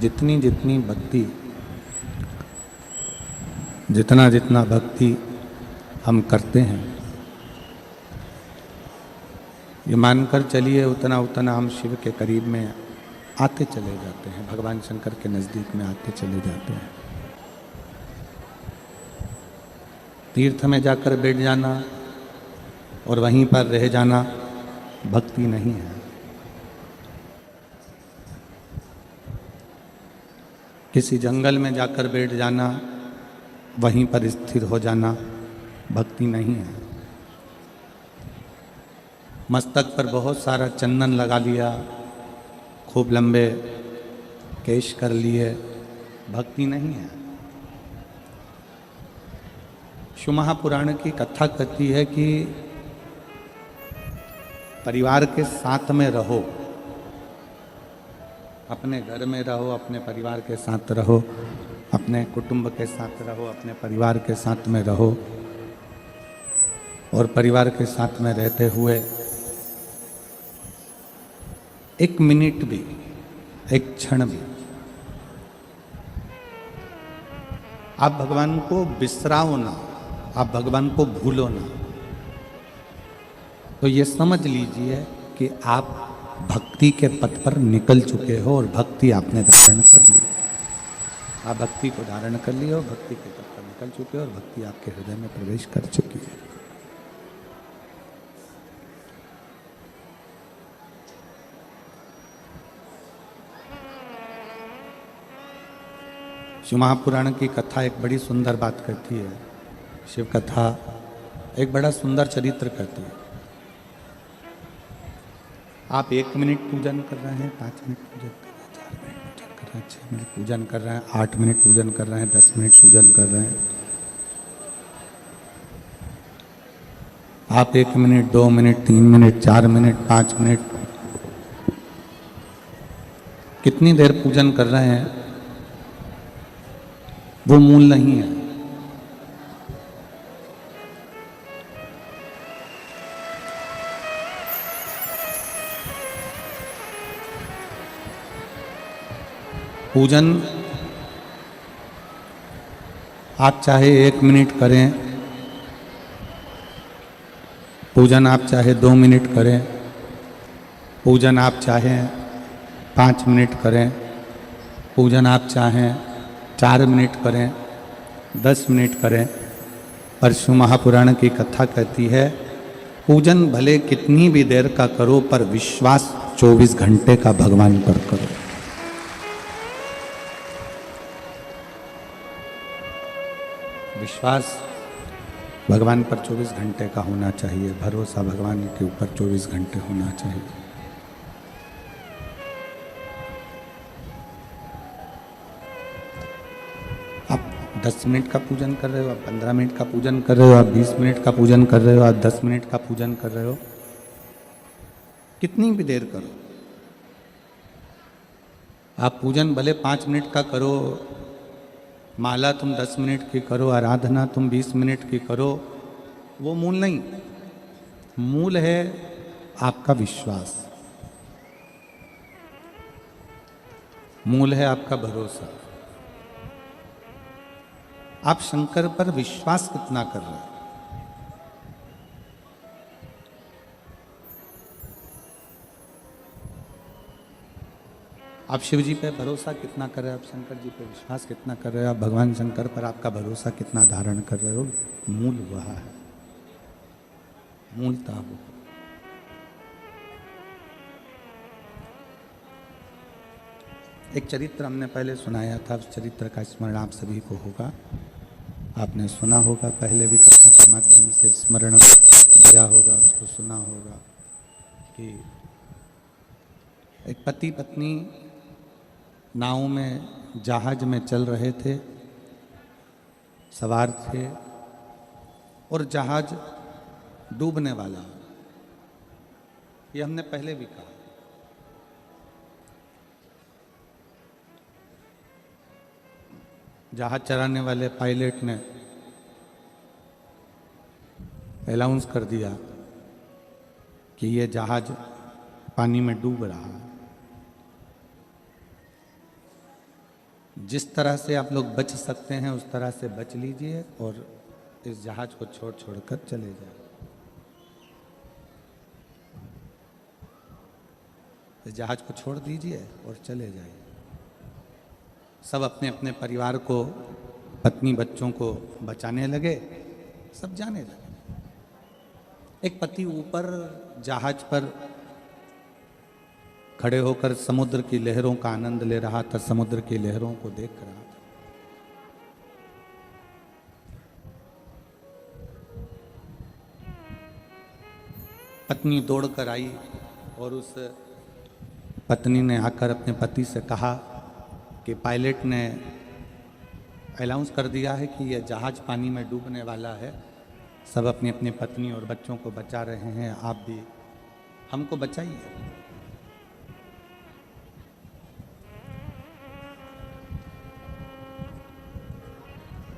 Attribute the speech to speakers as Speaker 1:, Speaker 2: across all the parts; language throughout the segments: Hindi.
Speaker 1: जितनी जितनी भक्ति, जितना जितना भक्ति हम करते हैं, ये मानकर चलिए उतना उतना हम शिव के करीब में आते चले जाते हैं, भगवान शंकर के नज़दीक में आते चले जाते हैं। तीर्थ में जाकर बैठ जाना और वहीं पर रह जाना भक्ति नहीं है। किसी जंगल में जाकर बैठ जाना, वहीं पर स्थिर हो जाना भक्ति नहीं है। मस्तक पर बहुत सारा चंदन लगा लिया, खूब लंबे केश कर लिए, भक्ति नहीं है। शिव महापुराण की कथा कहती है कि परिवार के साथ में रहो, अपने घर में रहो, अपने परिवार के साथ रहो, अपने कुटुंब के साथ रहो, अपने परिवार के साथ में रहो। और परिवार के साथ में रहते हुए एक मिनट भी, एक क्षण भी आप भगवान को बिसराओ ना, आप भगवान को भूलो ना, तो ये समझ लीजिए कि आप भक्ति के पथ पर निकल चुके हो और भक्ति आपने धारण कर ली। आप भक्ति को धारण कर लिए हो, भक्ति के पथ पर निकल चुके हो और भक्ति आपके हृदय में प्रवेश कर चुकी है। शिव महापुराण की कथा एक बड़ी सुंदर बात कहती है। शिव कथा एक बड़ा सुंदर चरित्र कहती है। आप 1 मिनट पूजन कर रहे हैं, 5 मिनट पूजन कर रहे हैं, 4 मिनट पूजन कर रहे हैं, 6 मिनट पूजन कर रहे हैं, 8 मिनट पूजन कर रहे हैं, 10 मिनट पूजन कर रहे हैं। आप 1 minute, 2 minute, 3 minute, 4 minute, 5 minute, कितनी देर पूजन कर रहे हैं वो मूल नहीं है। पूजन आप चाहे 1 मिनट करें, पूजन आप चाहे 2 मिनट करें, पूजन आप चाहें 5 मिनट करें, पूजन आप चाहें 4 मिनट करें, 10 मिनट करें, पर शिव महापुराण की कथा कहती है पूजन भले कितनी भी देर का करो पर विश्वास 24 घंटे का भगवान पर करो। विश्वास भगवान पर 24 घंटे का होना चाहिए, भरोसा भगवान के ऊपर 24 घंटे होना चाहिए। आप 10 मिनट का पूजन कर रहे हो, आप 15 मिनट का पूजन कर रहे हो, आप 20 मिनट का पूजन कर रहे हो, आप 10 मिनट का पूजन कर रहे हो, कितनी भी देर करो। आप पूजन भले 5 मिनट का करो, माला तुम 10 मिनट की करो, आराधना तुम 20 मिनट की करो, वो मूल नहीं। मूल है आपका विश्वास, मूल है आपका भरोसा। आप शंकर पर विश्वास कितना कर रहे हैं? आप शिव जी पे भरोसा कितना कर रहे हो, आप शंकर जी पे विश्वास कितना कर रहे हो, आप भगवान शंकर पर आपका भरोसा कितना धारण कर रहे हो? मूल वह है, मूलता वो। एक चरित्र हमने पहले सुनाया था, उस चरित्र का स्मरण आप सभी को होगा, आपने सुना होगा, पहले भी कथा के माध्यम से स्मरण किया होगा, उसको सुना होगा कि एक पति पत्नी नाव में, जहाज में चल रहे थे, सवार थे और जहाज डूबने वाला। ये हमने पहले भी कहा। जहाज चलाने वाले पायलट ने अनाउंस कर दिया कि ये जहाज पानी में डूब रहा है। जिस तरह से आप लोग बच सकते हैं उस तरह से बच लीजिए और इस जहाज को छोड़ छोड़कर चले जाए। इस जहाज को छोड़ दीजिए और चले जाइए। सब अपने अपने परिवार को, पत्नी बच्चों को बचाने लगे, सब जाने लगे। एक पति ऊपर जहाज पर खड़े होकर समुद्र की लहरों का आनंद ले रहा था, समुद्र की लहरों को देख रहा था। पत्नी दौड़कर आई और उस पत्नी ने आकर अपने पति से कहा कि पायलट ने अनाउंस कर दिया है कि यह जहाज पानी में डूबने वाला है, सब अपनी अपनी पत्नी और बच्चों को बचा रहे हैं, आप भी हमको बचाइए।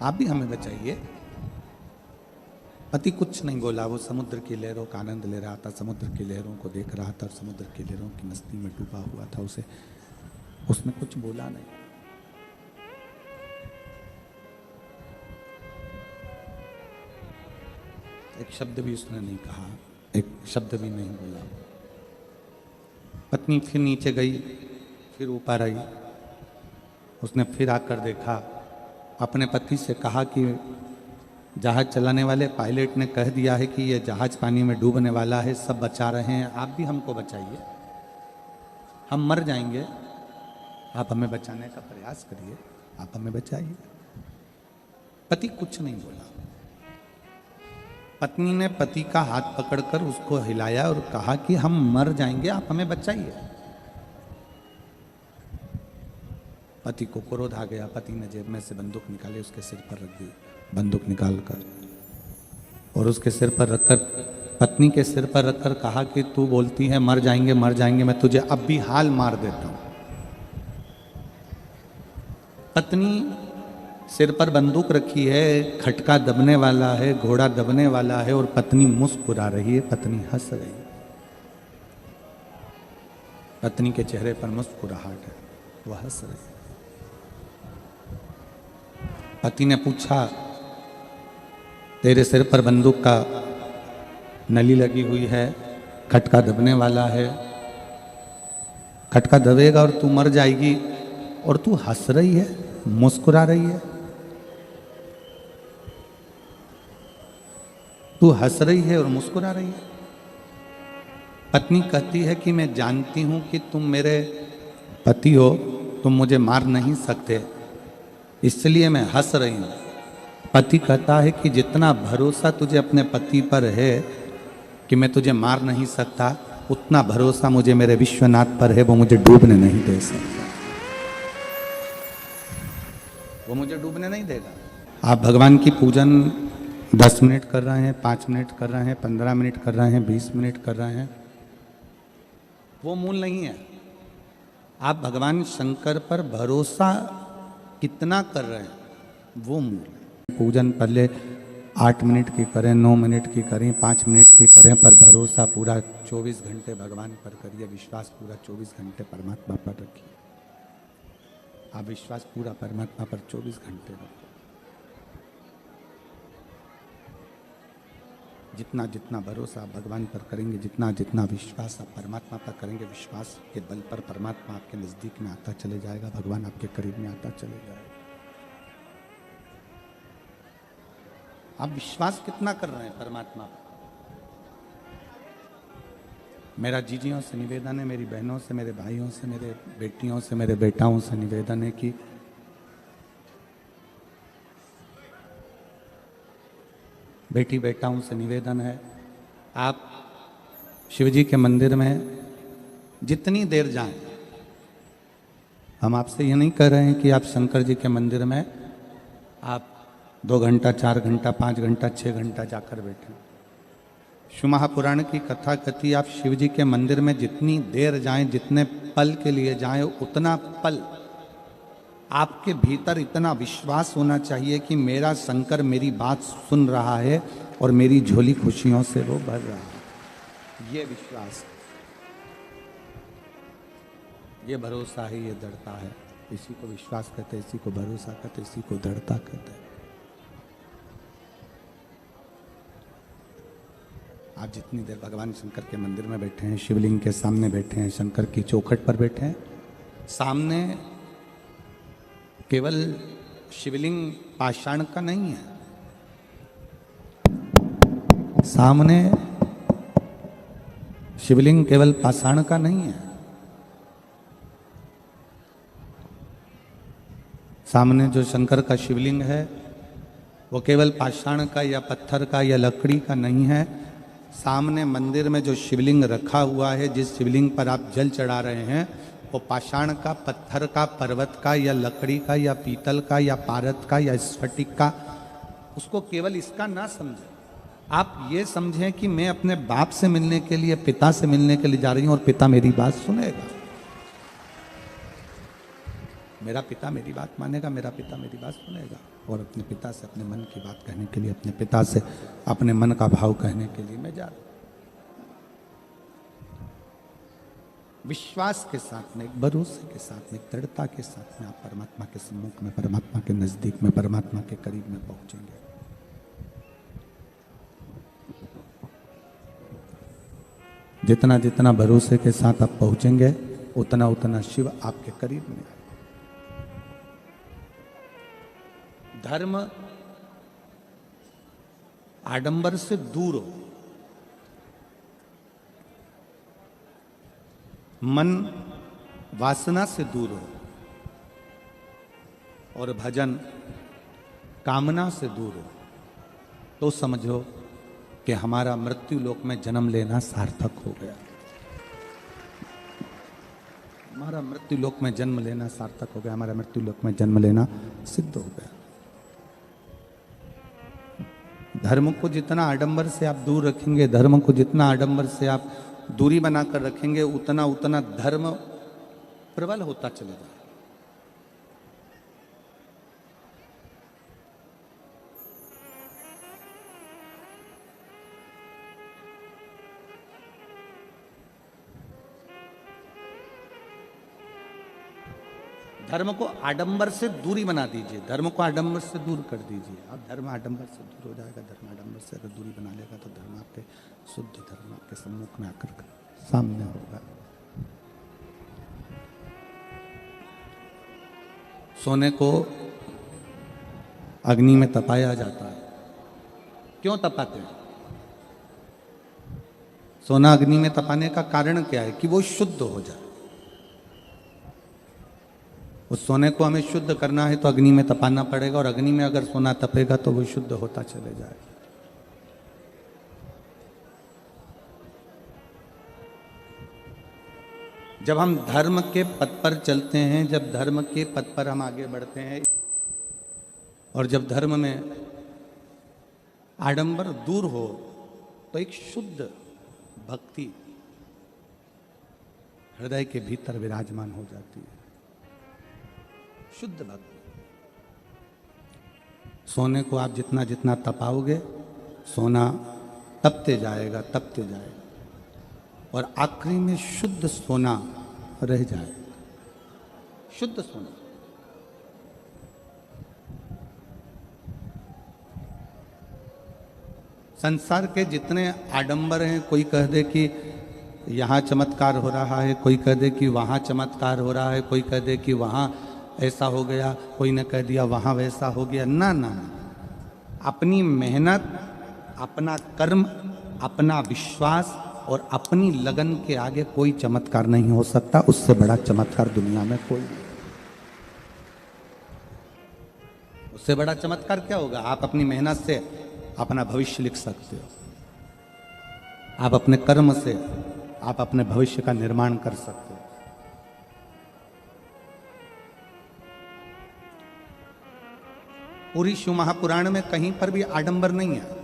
Speaker 1: आप भी हमें बचाइए। पति कुछ नहीं बोला, वो समुद्र की लहरों का आनंद ले रहा था, समुद्र की लहरों को देख रहा था, समुद्र की लहरों की मस्ती में डूबा हुआ था। उसने कुछ बोला नहीं। एक शब्द भी उसने नहीं कहा, एक शब्द भी नहीं बोला। पत्नी फिर नीचे गई, फिर ऊपर आई। उसने फिर आकर देखा, अपने पति से कहा कि जहाज चलाने वाले पायलट ने कह दिया है कि यह जहाज पानी में डूबने वाला है, सब बचा रहे हैं, आप भी हमको बचाइए, हम मर जाएंगे, आप हमें बचाने का प्रयास करिए, आप हमें बचाइए। पति कुछ नहीं बोला। पत्नी ने पति का हाथ पकड़कर उसको हिलाया और कहा कि हम मर जाएंगे, आप हमें बचाइए। पति को क्रोध आ गया। पति ने जेब में से बंदूक निकाली, उसके सिर पर रख दी। बंदूक निकालकर और उसके सिर पर रखकर, पत्नी के सिर पर रखकर कहा कि तू बोलती है मर जाएंगे मर जाएंगे, मैं तुझे अब भी हाल मार देता हूं। पत्नी सिर पर बंदूक रखी है, खटका दबने वाला है, घोड़ा दबने वाला है और पत्नी मुस्कुरा रही है, पत्नी हंस रही है। पत्नी के चेहरे पर मुस्कुराहट है, वह हंस रही है। पति ने पूछा, तेरे सिर पर बंदूक का नली लगी हुई है, खटका दबने वाला है, खटका दबेगा और तू मर जाएगी और तू हंस रही है, मुस्कुरा रही है। तू हंस रही है और मुस्कुरा रही है। पत्नी कहती है कि मैं जानती हूं कि तुम मेरे पति हो, तुम मुझे मार नहीं सकते, इसलिए मैं हंस रही हूं। पति कहता है कि जितना भरोसा तुझे अपने पति पर है कि मैं तुझे मार नहीं सकता, उतना भरोसा मुझे मेरे विश्वनाथ पर है, वो मुझे डूबने नहीं दे सकता, वो मुझे डूबने नहीं देगा। आप भगवान की पूजन 10 मिनट कर रहे हैं, 5 मिनट कर रहे हैं, 15 मिनट कर रहे हैं, 20 मिनट कर रहे हैं, वो मूल नहीं है। आप भगवान शंकर पर भरोसा कितना कर रहे हैं, वो मूल है। पूजन पहले 8 मिनट की करें, 9 मिनट की करें, 5 मिनट की करें, पर भरोसा पूरा 24 घंटे भगवान पर करिए। विश्वास पूरा 24 घंटे परमात्मा पर रखिए। आप विश्वास पूरा परमात्मा पर 24 घंटे रखिए। जितना जितना भरोसा आप भगवान पर करेंगे, जितना जितना विश्वास आप परमात्मा पर करेंगे, विश्वास के बल पर परमात्मा आपके नज़दीक में आता चले जाएगा, भगवान आपके करीब में आता चले जाएगा। आप विश्वास कितना कर रहे हैं परमात्मा पर? मेरा जीजियों से निवेदन है, मेरी बहनों से, मेरे भाइयों से, मेरे बेटियों से, मेरे बेटाओं से निवेदन है कि बेटी बेटाओं से निवेदन है, आप शिवजी के मंदिर में जितनी देर जाएं, हम आपसे ये नहीं कह रहे हैं कि आप शंकर जी के मंदिर में आप 2 घंटा, 4 घंटा, 5 घंटा, 6 घंटा जाकर बैठें। शिव महापुराण की कथा कहती है, आप शिव जी के मंदिर में जितनी देर जाएं, जितने पल के लिए जाएं, उतना पल आपके भीतर इतना विश्वास होना चाहिए कि मेरा शंकर मेरी बात सुन रहा है और मेरी झोली खुशियों से वो भर रहा है। ये विश्वास, ये भरोसा है, ये दृढ़ता है। इसी को विश्वास कहते हैं, इसी को भरोसा कहते हैं, इसी को दृढ़ता कहते हैं। आप जितनी देर भगवान शंकर के मंदिर में बैठे हैं, शिवलिंग के सामने बैठे हैं, शंकर की चौखट पर बैठे हैं, सामने केवल शिवलिंग पाषाण का नहीं है, सामने शिवलिंग केवल पाषाण का नहीं है, सामने जो शंकर का शिवलिंग है वो केवल पाषाण का या पत्थर का या लकड़ी का नहीं है। सामने मंदिर में जो शिवलिंग रखा हुआ है, जिस शिवलिंग पर आप जल चढ़ा रहे हैं, वो पाषाण का, पत्थर का, पर्वत का या लकड़ी का या पीतल का या पारद का या स्फटिक का, उसको केवल इसका ना समझें। आप ये समझें कि मैं अपने बाप से मिलने के लिए, पिता से मिलने के लिए जा रही हूं और पिता मेरी बात सुनेगा, मेरा पिता मेरी बात मानेगा, मेरा पिता मेरी बात सुनेगा। और अपने पिता से अपने मन की बात कहने के लिए, अपने पिता से अपने मन का भाव कहने के लिए मैं जा रहा हूं। विश्वास के साथ में, एक भरोसे के साथ में, एक दृढ़ता के साथ में आप परमात्मा के सम्मुख में, परमात्मा के नजदीक में, परमात्मा के करीब में पहुंचेंगे। जितना जितना भरोसे के साथ आप पहुंचेंगे, उतना उतना शिव आपके करीब में। धर्म आडंबर से दूर हो, मन वासना से दूर हो, और भजन कामना से दूर हो, तो समझो कि हमारा मृत्यु लोक में जन्म लेना सार्थक हो गया। हमारा मृत्यु लोक में जन्म लेना सार्थक हो गया, हमारा मृत्यु लोक में जन्म लेना सिद्ध हो गया। धर्म को जितना आडंबर से आप दूर रखेंगे, धर्म को जितना आडंबर से आप दूरी बनाकर रखेंगे, उतना उतना धर्म प्रबल होता चलेगा। धर्म को आडंबर से दूरी बना दीजिए, धर्म को आडंबर से दूर कर दीजिए। अब धर्म आडंबर से दूर हो जाएगा, धर्म आडंबर से अगर दूरी बना लेगा तो धर्म आपके शुद्ध धर्म आपके सम्मुख में आकर सामने होगा। सोने को अग्नि में तपाया जाता है। क्यों तपाते हैं? सोना अग्नि में तपाने का कारण क्या है? कि वो शुद्ध हो जाए। उस सोने को हमें शुद्ध करना है तो अग्नि में तपाना पड़ेगा, और अग्नि में अगर सोना तपेगा तो वो शुद्ध होता चले जाएगा। जब हम धर्म के पथ पर चलते हैं, जब धर्म के पथ पर हम आगे बढ़ते हैं, और जब धर्म में आडंबर दूर हो, तो एक शुद्ध भक्ति हृदय के भीतर विराजमान हो जाती है। शुद्ध भक्ति। सोने को आप जितना जितना तपाओगे, सोना तपते जाएगा, तपते जाएगा, और आखिरी में शुद्ध सोना रह जाएगा। शुद्ध सोना। संसार के जितने आडंबर हैं, कोई कह दे कि यहाँ चमत्कार हो रहा है, कोई कह दे कि वहाँ चमत्कार हो रहा है, कोई कह दे कि वहाँ ऐसा हो गया, कोई ने कह दिया वहाँ वैसा हो गया। ना ना, अपनी मेहनत, अपना कर्म, अपना विश्वास और अपनी लगन के आगे कोई चमत्कार नहीं हो सकता। उससे बड़ा चमत्कार दुनिया में कोई नहीं। उससे बड़ा चमत्कार क्या होगा? आप अपनी मेहनत से अपना भविष्य लिख सकते हो, आप अपने कर्म से आप अपने भविष्य का निर्माण कर सकते हो। पूरी शिव महापुराण में कहीं पर भी आडंबर नहीं है,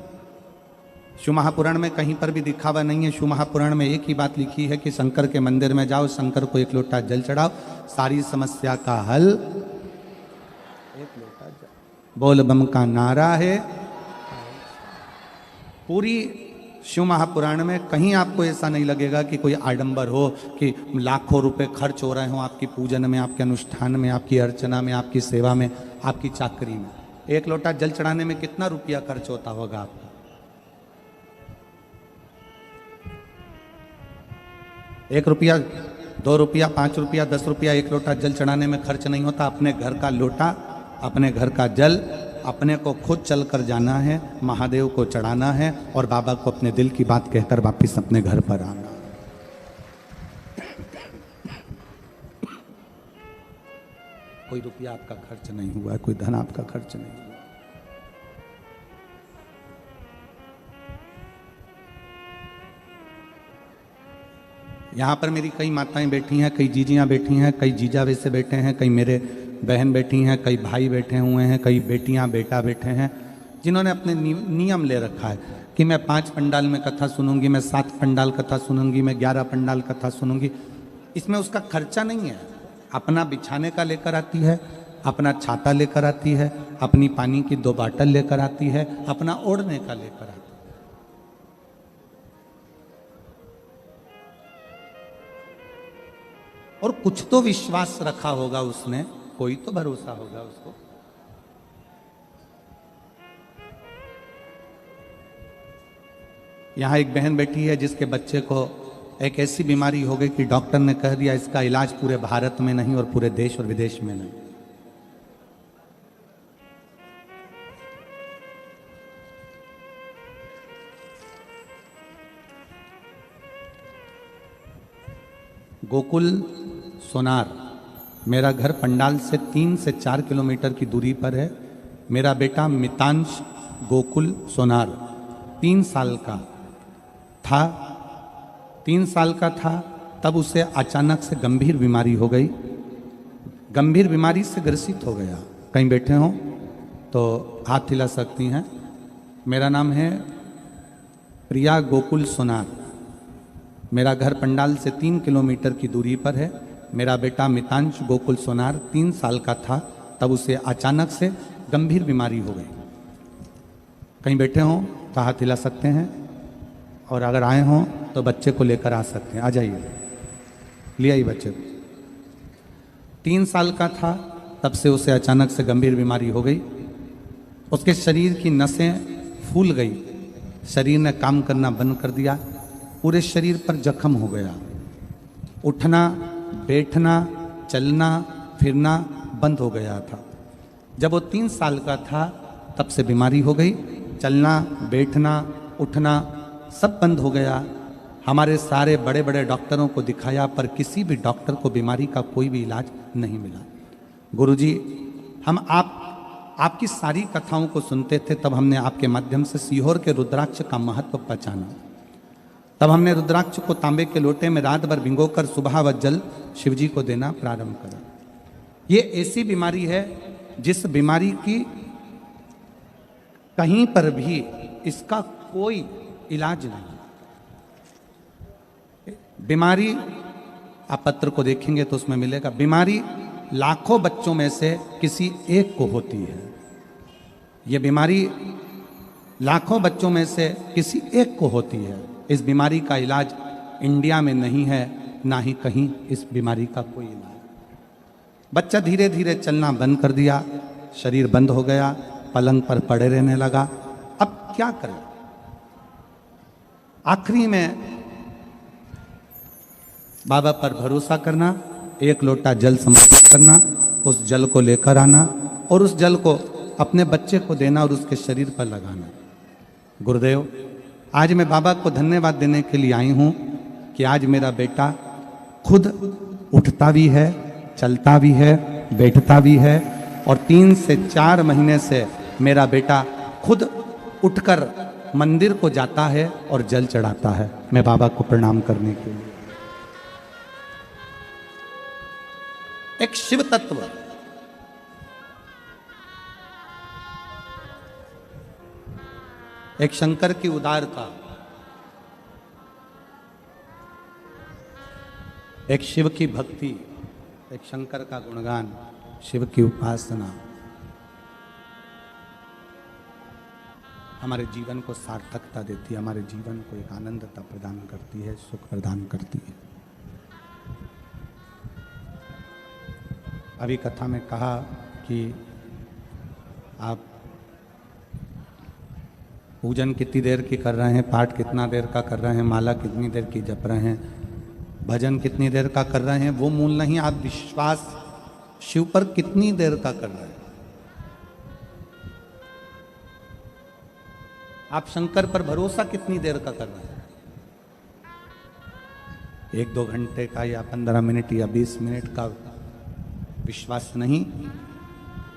Speaker 1: शिव महापुराण में कहीं पर भी दिखावा नहीं है। शिव महापुराण में एक ही बात लिखी है कि शंकर के मंदिर में जाओ, शंकर को एक लोटा जल चढ़ाओ, सारी समस्या का हल एक लोटा जल। बोल बम का नारा है। पूरी शिव महापुराण में कहीं आपको ऐसा नहीं लगेगा कि कोई आडंबर हो, कि लाखों रुपए खर्च हो रहे हो आपकी पूजन में, आपके अनुष्ठान में, आपकी अर्चना में, आपकी सेवा में, आपकी चाकरी में। एक लोटा जल चढ़ाने में कितना रुपया खर्च होता होगा आपका? ₹1, ₹2, ₹5, ₹10, एक लोटा जल चढ़ाने में खर्च नहीं होता। अपने घर का लोटा, अपने घर का जल अपने को खुद चल कर जाना है, महादेव को चढ़ाना है और बाबा को अपने दिल की बात कहकर वापिस अपने घर पर आना। कोई रुपया आपका खर्च नहीं हुआ है, कोई धन आपका खर्च नहीं हुआ। यहाँ पर मेरी कई माताएं बैठी हैं, कई जीजियाँ बैठी हैं, कई जीजा वैसे बैठे हैं, कई मेरे बहन बैठी हैं, कई भाई बैठे हुए हैं, कई बेटियाँ बेटा बैठे हैं, जिन्होंने अपने नियम ले रखा है कि मैं 5 पंडाल में कथा सुनूंगी, मैं 7 पंडाल कथा सुनूंगी, मैं 11 पंडाल कथा सुनूंगी। इसमें उसका खर्चा नहीं है। अपना बिछाने का लेकर आती है, अपना छाता लेकर आती है, अपनी पानी की 2 बाटल लेकर आती है, अपना ओढ़ने का लेकर आती है। और कुछ तो विश्वास रखा होगा उसने, कोई तो भरोसा होगा उसको। यहां एक बहन बैठी है जिसके बच्चे को एक ऐसी बीमारी हो गई कि डॉक्टर ने कह दिया इसका इलाज पूरे भारत में नहीं और पूरे देश और विदेश में नहीं। गोकुल सोनार, मेरा घर पंडाल से 3 से 4 किलोमीटर की दूरी पर है। मेरा बेटा मितांश गोकुल सोनार 3 साल का था। 3 साल का था तब उसे अचानक से गंभीर बीमारी हो गई। गंभीर बीमारी से ग्रसित हो गया। कहीं बैठे हों तो हाथ हिला सकती हैं। मेरा नाम है प्रिया गोकुल सोनार। मेरा घर पंडाल से 3 किलोमीटर की दूरी पर है। मेरा बेटा मितांश गोकुल सोनार 3 साल का था तब उसे अचानक से गंभीर बीमारी हो गई। कहीं बैठे हों तो हाथ हिला सकते हैं और अगर आए हों तो बच्चे को लेकर आ सकते हैं। आ जाइए, ले आइए बच्चे को। 3 साल का था तब से उसे अचानक से गंभीर बीमारी हो गई। उसके शरीर की नसें फूल गई, शरीर ने काम करना बंद कर दिया, पूरे शरीर पर जख्म हो गया। उठना बैठना चलना फिरना बंद हो गया था। जब वो 3 साल का था तब से बीमारी हो गई। चलना बैठना उठना सब बंद हो गया। हमारे सारे बड़े बड़े डॉक्टरों को दिखाया पर किसी भी डॉक्टर को बीमारी का कोई भी इलाज नहीं मिला। गुरुजी, हम आपकी सारी कथाओं को सुनते थे, तब हमने आपके माध्यम से सीहोर के रुद्राक्ष का महत्व पहचाना। तब हमने रुद्राक्ष को तांबे के लोटे में रात भर भिगोकर सुबह व जल शिवजी को देना प्रारंभ करा। ये ऐसी बीमारी है जिस बीमारी की कहीं पर भी इसका कोई इलाज नहीं। बीमारी आप पत्र को देखेंगे तो उसमें मिलेगा, बीमारी लाखों बच्चों में से किसी एक को होती है। ये बीमारी लाखों बच्चों में से किसी एक को होती है। इस बीमारी का इलाज इंडिया में नहीं है, ना ही कहीं इस बीमारी का कोई इलाज। बच्चा धीरे धीरे चलना बंद कर दिया, शरीर बंद हो गया, पलंग पर पड़े रहने लगा। अब क्या करें? आखिरी में बाबा पर भरोसा करना, 1 लोटा जल समर्पित करना, उस जल को लेकर आना और उस जल को अपने बच्चे को देना और उसके शरीर पर लगाना। गुरुदेव, आज मैं बाबा को धन्यवाद देने के लिए आई हूँ कि आज मेरा बेटा खुद उठता भी है, चलता भी है, बैठता भी है और 3 से 4 महीने से मेरा बेटा खुद उठकर मंदिर को जाता है और जल चढ़ाता है। मैं बाबा को प्रणाम करने के लिए। एक शिव तत्व, एक शंकर की उदारता, एक शिव की भक्ति, एक शंकर का गुणगान, शिव की उपासना। हमारे जीवन को सार्थकता देती है, हमारे जीवन को एक आनंदता प्रदान करती है, सुख प्रदान करती है। अभी कथा में कहा कि आप पूजन कितनी देर की कर रहे हैं, पाठ कितना देर का कर रहे हैं, माला कितनी देर की जप रहे हैं, भजन कितनी देर का कर रहे हैं, वो मूल नहीं। आप विश्वास शिव पर कितनी देर का कर रहे हैं, आप शंकर पर भरोसा कितनी देर का कर रहे हैं। 1-2 घंटे का या 15 मिनट या 20 मिनट का विश्वास नहीं,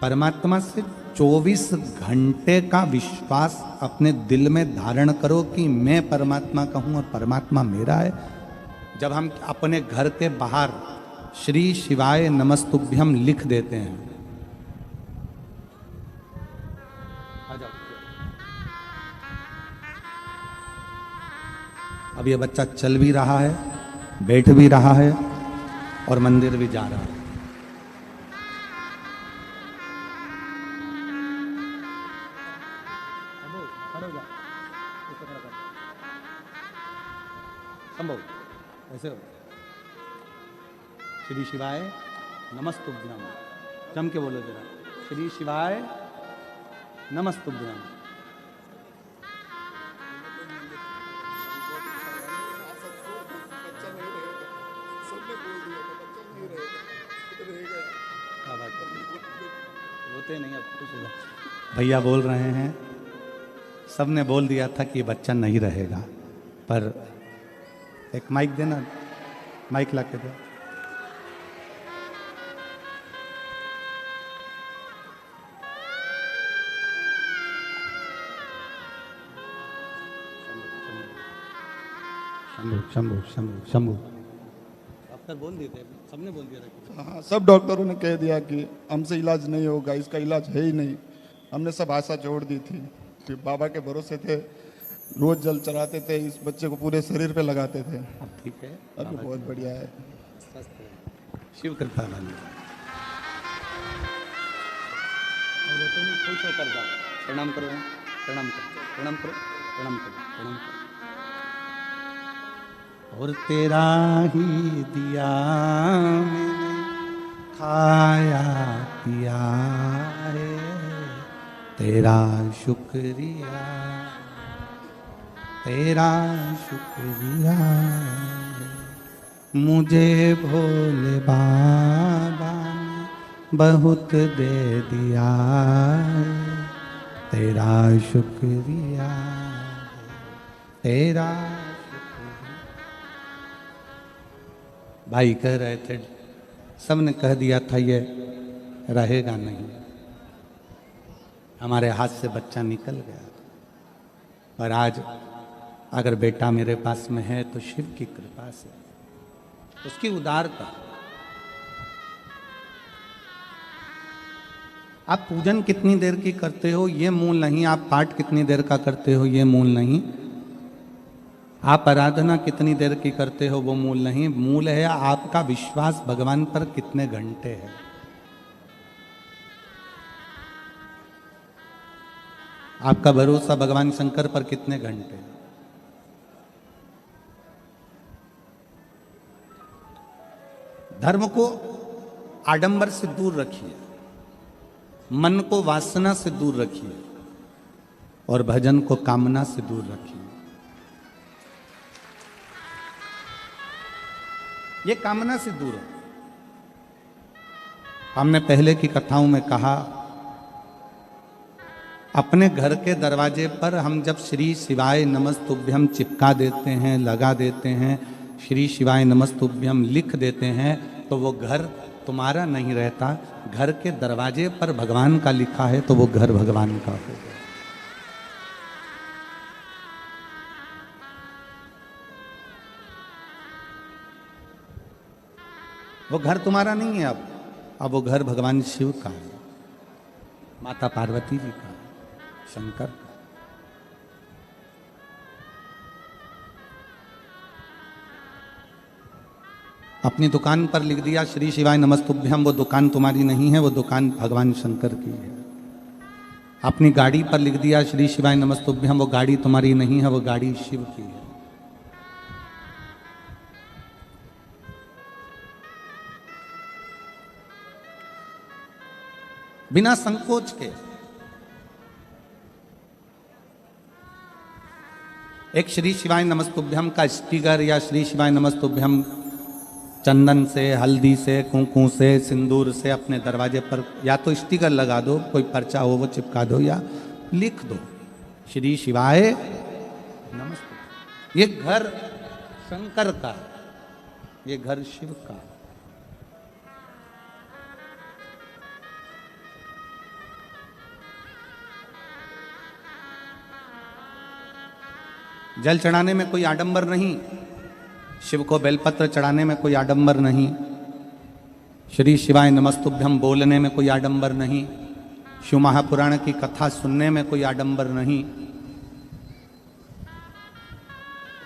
Speaker 1: परमात्मा से 24 घंटे का विश्वास अपने दिल में धारण करो कि मैं परमात्मा का हूं और परमात्मा मेरा है। जब हम अपने घर के बाहर श्री शिवाय नमस्तुभ्यम लिख देते हैं, अब ये बच्चा चल भी रहा है, बैठ भी रहा है और मंदिर भी जा रहा है। संभव ऐसे हो। श्री शिवाय नमस्तुभ्यम, जम के बोलो जरा, श्री शिवाय नमस्तुभ्यम। रोते नहीं, अब कुछ भैया बोल रहे हैं, सबने बोल दिया था कि बच्चा नहीं रहेगा, पर एक माइक देना, माइक ला के दो। शंभू शंभू शंभू शंभू, डॉक्टर बोल दिए थे, सबने बोल दिया था।
Speaker 2: हाँ, सब डॉक्टरों ने कह दिया कि हमसे इलाज नहीं होगा, इसका इलाज है ही नहीं। हमने सब आशा छोड़ दी थी, फिर बाबा के भरोसे थे, रोज जल चढ़ाते थे, इस बच्चे को पूरे शरीर पे लगाते थे।
Speaker 1: अब ठीक है,
Speaker 2: अब बहुत बढ़िया है,
Speaker 1: शिव कृपा वाली। खुश होकर जाओ, प्रणाम करो, प्रणाम करो, प्रणाम करो, प्रणाम करो, प्रणाम करो। और तेरा ही दिया मैंने खाया पिया है, तेरा शुक्रिया, तेरा शुक्रिया, मुझे भोले बाबा ने बहुत दे दिया, तेरा शुक्रिया, तेरा शुक्रिया। भाई कह रहे थे, सबने कह दिया था ये रहेगा नहीं, हमारे हाथ से बच्चा निकल गया, पर आज अगर बेटा मेरे पास में है तो शिव की कृपा से, उसकी उदारता। आप पूजन कितनी देर की करते हो ये मूल नहीं, आप पाठ कितनी देर का करते हो ये मूल नहीं, आप आराधना कितनी देर की करते हो वो मूल नहीं, मूल है आपका विश्वास भगवान पर कितने घंटे है। आपका भरोसा भगवान शंकर पर कितने घंटे। धर्म को आडंबर से दूर रखिए, मन को वासना से दूर रखिए और भजन को कामना से दूर रखिए। ये कामना से दूर है। हमने पहले की कथाओं में कहा, अपने घर के दरवाजे पर हम जब श्री शिवाय नमस्तुभ्यम चिपका देते हैं, लगा देते हैं, श्री शिवाय नमस्तुभ्यम लिख देते हैं, तो वो घर तुम्हारा नहीं रहता। घर के दरवाजे पर भगवान का लिखा है तो वो घर भगवान का होगा। वो घर तुम्हारा नहीं है, अब वो घर भगवान शिव का है, माता पार्वती जी का, शंकर का। अपनी दुकान पर लिख दिया श्री शिवाय नमस्तुभ्यम, वो दुकान तुम्हारी नहीं है, वो दुकान भगवान शंकर की है। अपनी गाड़ी पर लिख दिया श्री शिवाय नमस्तुभ्यम, वो गाड़ी तुम्हारी नहीं है, वो गाड़ी शिव की है। बिना संकोच के एक श्री शिवाय नमस्तुभ्यम का स्टिकर या श्री शिवाय नमस्तुभ्यम चंदन से, हल्दी से, कुंकू से, सिंदूर से अपने दरवाजे पर या तो स्टिकर लगा दो, कोई पर्चा हो वो चिपका दो, या लिख दो श्री शिवाय नमस्तुभ्यम। ये घर शंकर का, ये घर शिव का। जल चढ़ाने में कोई आडंबर नहीं, शिव को बेलपत्र चढ़ाने में कोई आडंबर नहीं, श्री शिवाय नमस्तुभ्यम बोलने में कोई आडंबर नहीं, शिव महापुराण की कथा सुनने में कोई आडंबर नहीं।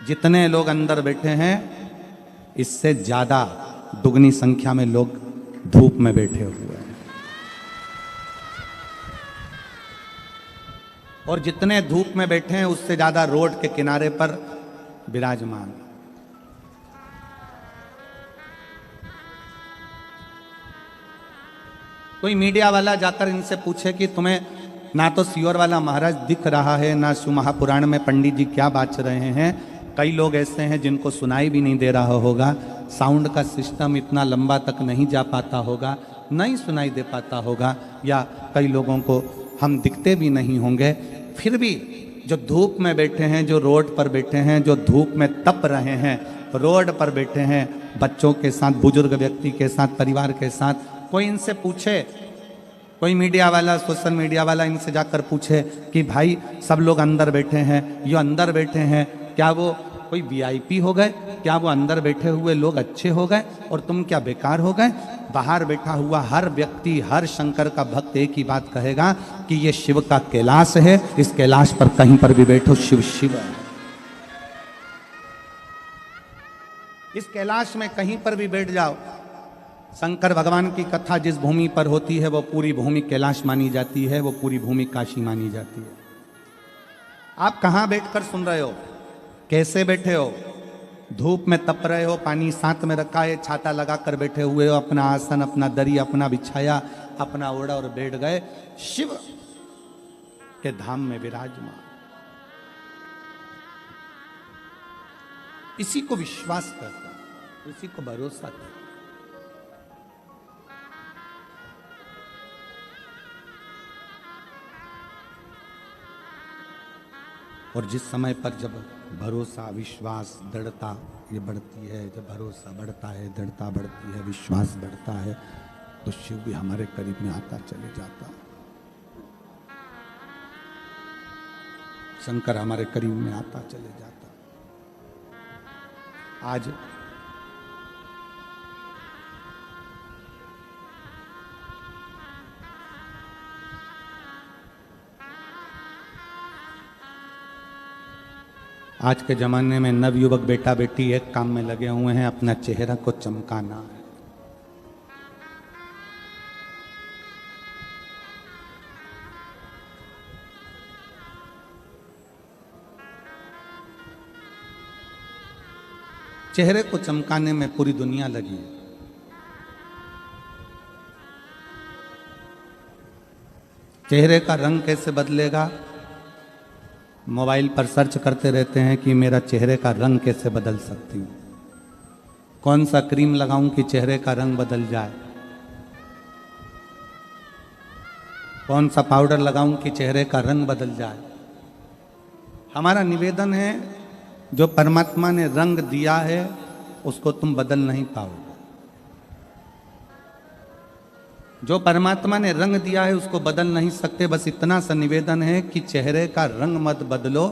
Speaker 1: जितने लोग अंदर बैठे हैं इससे ज्यादा दुगनी संख्या में लोग धूप में बैठे हुए हैं, और जितने धूप में बैठे हैं उससे ज्यादा रोड के किनारे पर विराजमान। कोई मीडिया वाला जाकर इनसे पूछे कि तुम्हें ना तो सीहोर वाला महाराज दिख रहा है, ना शिव महापुराण में पंडित जी क्या बात रहे हैं। कई लोग ऐसे हैं जिनको सुनाई भी नहीं दे रहा होगा, साउंड का सिस्टम इतना लंबा तक नहीं जा पाता होगा, नहीं सुनाई दे पाता होगा, या कई लोगों को हम दिखते भी नहीं होंगे। फिर भी जो धूप में बैठे हैं, जो रोड पर बैठे हैं, जो धूप में तप रहे हैं, रोड पर बैठे हैं बच्चों के साथ, बुजुर्ग व्यक्ति के साथ, परिवार के साथ, कोई इनसे पूछे, कोई मीडिया वाला, सोशल मीडिया वाला इनसे जाकर पूछे कि भाई सब लोग अंदर बैठे हैं, ये अंदर बैठे हैं, क्या वो कोई वीआईपी हो गए? क्या वो अंदर बैठे हुए लोग अच्छे हो गए और तुम क्या बेकार हो गए? बाहर बैठा हुआ हर व्यक्ति, हर शंकर का भक्त एक ही बात कहेगा कि ये शिव का कैलाश है, इस कैलाश पर कहीं पर भी बैठो शिव शिव है। इस कैलाश में कहीं पर भी बैठ जाओ, शंकर भगवान की कथा जिस भूमि पर होती है वो पूरी भूमि कैलाश मानी जाती है, वो पूरी भूमि काशी मानी जाती है। आप कहाँ बैठकर सुन रहे हो? कैसे बैठे हो? धूप में तप रहे हो, पानी साथ में रखा है, छाता लगाकर बैठे हुए हो, अपना आसन, अपना दरी अपना बिछाया, अपना ओढ़ा और बैठ गए शिव के धाम में विराजमान। इसी को विश्वास करता, इसी को भरोसा करता। और जिस समय पर जब भरोसा, विश्वास, दृढ़ता ये बढ़ती है, जब भरोसा बढ़ता है, दृढ़ता बढ़ती है, विश्वास बढ़ता है, तो शिव भी हमारे करीब में आता चले जाता, शंकर हमारे करीब में आता चले जाता। आज के ज़माने में नवयुवक बेटा बेटी एक काम में लगे हुए हैं, अपना चेहरा को चमकाना है। चेहरे को चमकाने में पूरी दुनिया लगी है। चेहरे का रंग कैसे बदलेगा? मोबाइल पर सर्च करते रहते हैं कि मेरा चेहरे का रंग कैसे बदल सकती हूँ, कौन सा क्रीम लगाऊं कि चेहरे का रंग बदल जाए, कौन सा पाउडर लगाऊं कि चेहरे का रंग बदल जाए। हमारा निवेदन है, जो परमात्मा ने रंग दिया है उसको तुम बदल नहीं पाओगे। जो परमात्मा ने रंग दिया है उसको बदल नहीं सकते। बस इतना सा निवेदन है कि चेहरे का रंग मत बदलो,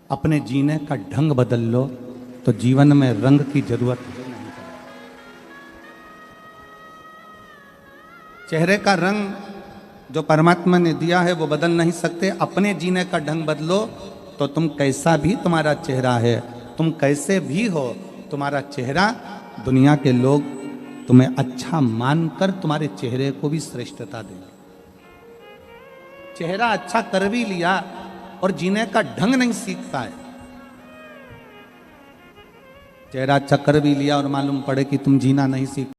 Speaker 1: अपने जीने का ढंग बदल लो, तो जीवन में रंग की जरूरत है नहीं। चेहरे का रंग जो परमात्मा ने दिया है वो बदल नहीं सकते। अपने जीने का ढंग बदलो तो तुम कैसा भी तुम्हारा चेहरा है, तुम कैसे भी हो, तुम्हारा चेहरा दुनिया के लोग तुम्हें अच्छा मानकर तुम्हारे चेहरे को भी श्रेष्ठता देंगे। चेहरा अच्छा कर भी लिया और जीने का ढंग नहीं सीखता है। चेहरा अच्छा कर भी लिया और मालूम पड़े कि तुम जीना नहीं सीख